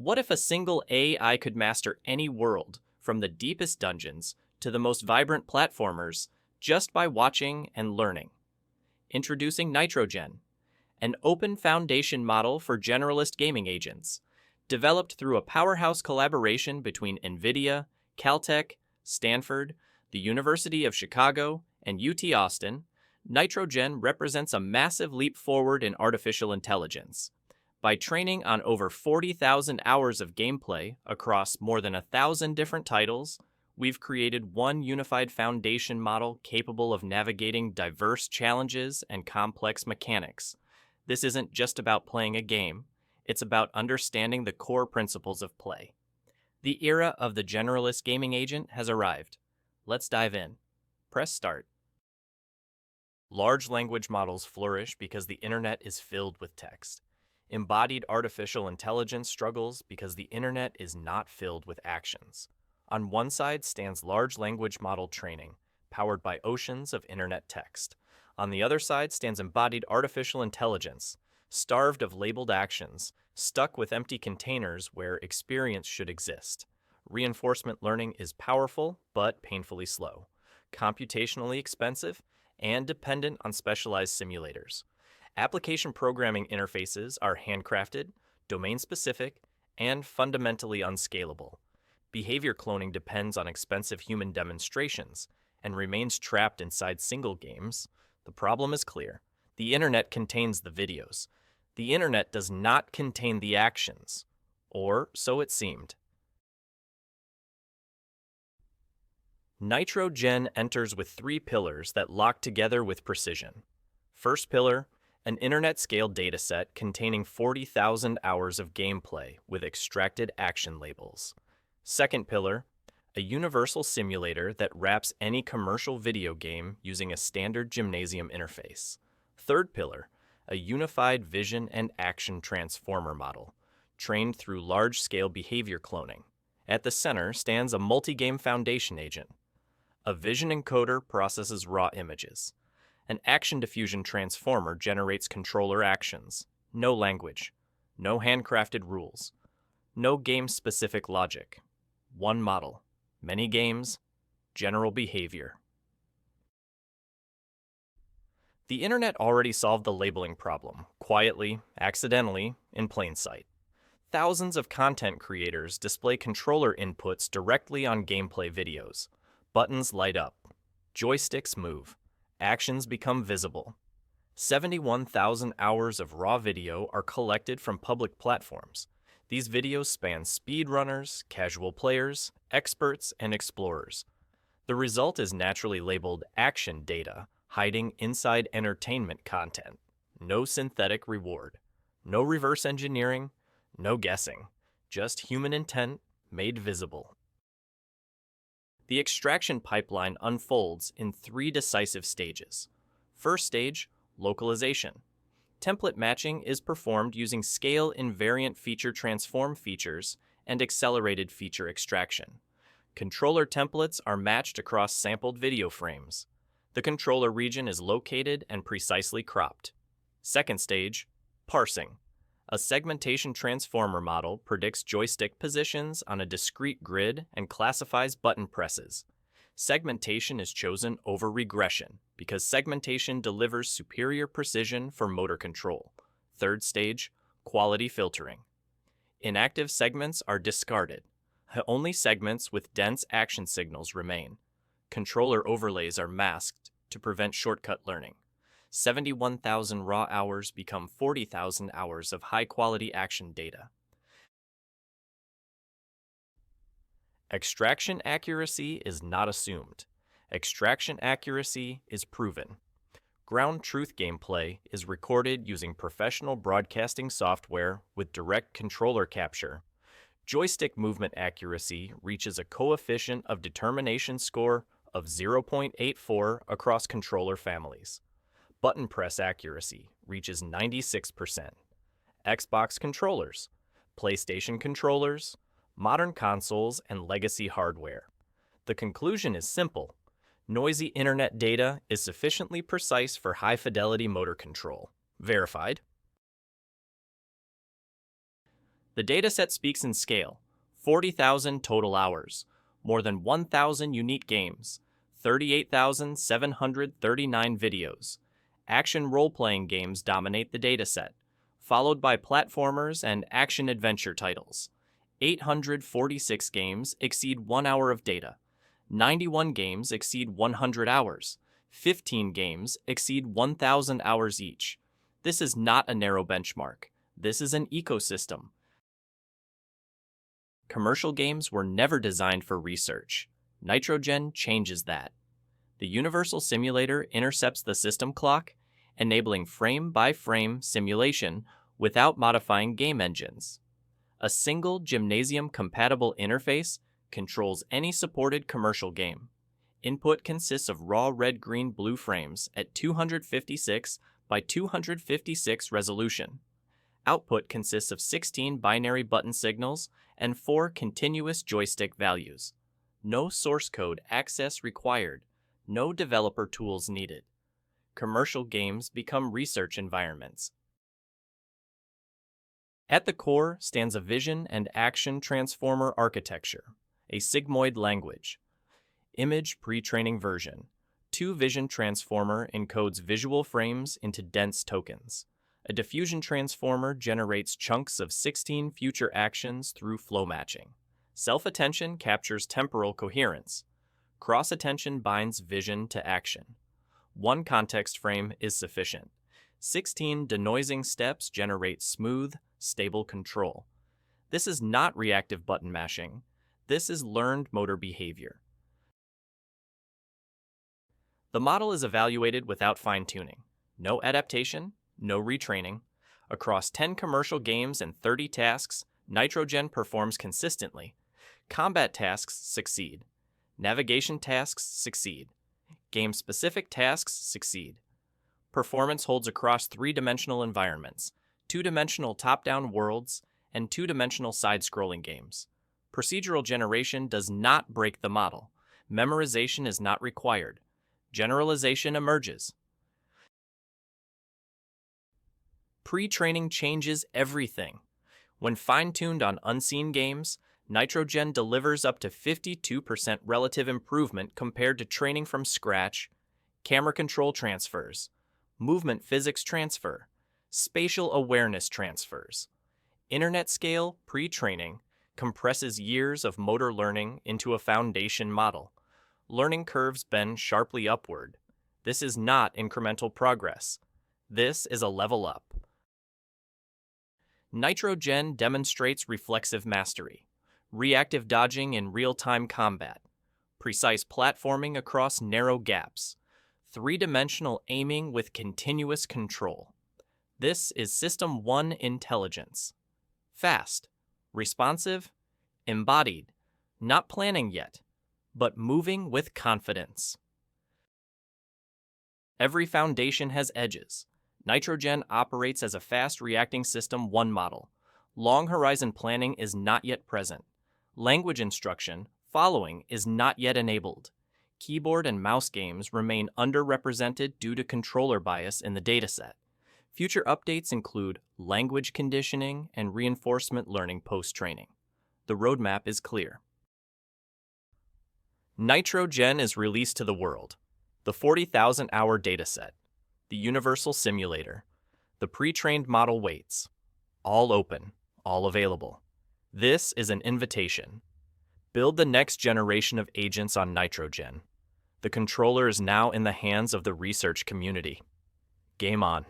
What if a single AI could master any world, from the deepest dungeons to the most vibrant platformers, just by watching and learning? Introducing NitroGen, an open foundation model for generalist gaming agents. Developed through a powerhouse collaboration between NVIDIA, Caltech, Stanford, the University of Chicago, and UT Austin, NitroGen represents a massive leap forward in artificial intelligence. By training on over 40,000 hours of gameplay across more than 1,000 different titles, we've created one unified foundation model capable of navigating diverse challenges and complex mechanics. This isn't just about playing a game, it's about understanding the core principles of play. The era of the generalist gaming agent has arrived. Let's dive in. Press start. Large language models flourish because the internet is filled with text. Embodied artificial intelligence struggles because the internet is not filled with actions. On one side stands large language model training, powered by oceans of internet text. On the other side stands embodied artificial intelligence, starved of labeled actions, stuck with empty containers where experience should exist. Reinforcement learning is powerful but painfully slow, computationally expensive, and dependent on specialized simulators. Application programming interfaces are handcrafted, domain-specific, and fundamentally unscalable. Behavior cloning depends on expensive human demonstrations and remains trapped inside single games. The problem is clear. The internet contains the videos. The internet does not contain the actions, or so it seemed. NitroGen enters with 3 pillars that lock together with precision. First pillar, an internet-scale dataset containing 40,000 hours of gameplay with extracted action labels. Second pillar, a universal simulator that wraps any commercial video game using a standard gymnasium interface. Third pillar, a unified vision and action transformer model, trained through large-scale behavior cloning. At the center stands a multi-game foundation agent. A vision encoder processes raw images. An action diffusion transformer generates controller actions. No language. No handcrafted rules. No game-specific logic. One model. Many games. General behavior. The internet already solved the labeling problem, quietly, accidentally, in plain sight. Thousands of content creators display controller inputs directly on gameplay videos. Buttons light up. Joysticks move. Actions become visible. 71,000 hours of raw video are collected from public platforms. These videos span speedrunners, casual players, experts, and explorers. The result is naturally labeled action data, hiding inside entertainment content. No synthetic reward. No reverse engineering. No guessing. Just human intent made visible. The extraction pipeline unfolds in 3 decisive stages. First stage, localization. Template matching is performed using scale-invariant feature transform features and accelerated feature extraction. Controller templates are matched across sampled video frames. The controller region is located and precisely cropped. Second stage, parsing. A segmentation transformer model predicts joystick positions on a discrete grid and classifies button presses. Segmentation is chosen over regression because segmentation delivers superior precision for motor control. Third stage, quality filtering. Inactive segments are discarded. Only segments with dense action signals remain. Controller overlays are masked to prevent shortcut learning. 71,000 raw hours become 40,000 hours of high-quality action data. Extraction accuracy is not assumed. Extraction accuracy is proven. Ground truth gameplay is recorded using professional broadcasting software with direct controller capture. Joystick movement accuracy reaches a coefficient of determination score of 0.84 across controller families. Button press accuracy reaches 96%. Xbox controllers, PlayStation controllers, modern consoles, and legacy hardware. The conclusion is simple. Noisy internet data is sufficiently precise for high-fidelity motor control. Verified. The dataset speaks in scale: 40,000 total hours, more than 1,000 unique games, 38,739 videos. Action role-playing games dominate the dataset, followed by platformers and action-adventure titles. 846 games exceed 1 hour of data. 91 games exceed 100 hours. 15 games exceed 1,000 hours each. This is not a narrow benchmark. This is an ecosystem. Commercial games were never designed for research. NitroGen changes that. The Universal Simulator intercepts the system clock, enabling frame-by-frame simulation without modifying game engines. A single gymnasium-compatible interface controls any supported commercial game. Input consists of raw red-green-blue frames at 256 by 256 resolution. Output consists of 16 binary button signals and 4 continuous joystick values. No source code access required. No developer tools needed. Commercial games become research environments. At the core stands a vision and action transformer architecture, a sigmoid language. Image pre-training version. 2 vision transformer encodes visual frames into dense tokens. A diffusion transformer generates chunks of 16 future actions through flow matching. Self-attention captures temporal coherence. Cross-attention binds vision to action. 1 context frame is sufficient. 16 denoising steps generate smooth, stable control. This is not reactive button mashing. This is learned motor behavior. The model is evaluated without fine-tuning. No adaptation, no retraining. Across 10 commercial games and 30 tasks, NitroGen performs consistently. Combat tasks succeed. Navigation tasks succeed. Game-specific tasks succeed. Performance holds across 3-dimensional environments, 2-dimensional top-down worlds, and 2-dimensional side-scrolling games. Procedural generation does not break the model. Memorization is not required. Generalization emerges. Pre-training changes everything. When fine-tuned on unseen games, NitroGen delivers up to 52% relative improvement compared to training from scratch, camera control transfers, movement physics transfer, spatial awareness transfers. Internet-scale pre-training compresses years of motor learning into a foundation model. Learning curves bend sharply upward. This is not incremental progress. This is a level up. NitroGen demonstrates reflexive mastery, reactive dodging in real-time combat, precise platforming across narrow gaps, 3-dimensional aiming with continuous control. This is System 1 intelligence. Fast, responsive, embodied, not planning yet, but moving with confidence. Every foundation has edges. NitroGen operates as a fast-reacting System 1 model. Long horizon planning is not yet present. Language instruction, following, is not yet enabled. Keyboard and mouse games remain underrepresented due to controller bias in the dataset. Future updates include language conditioning and reinforcement learning post-training. The roadmap is clear. NitroGen is released to the world. The 40,000-hour dataset. The Universal Simulator. The pre-trained model waits. All open, all available. This is an invitation. Build the next generation of agents on NitroGen. The controller is now in the hands of the research community. Game on.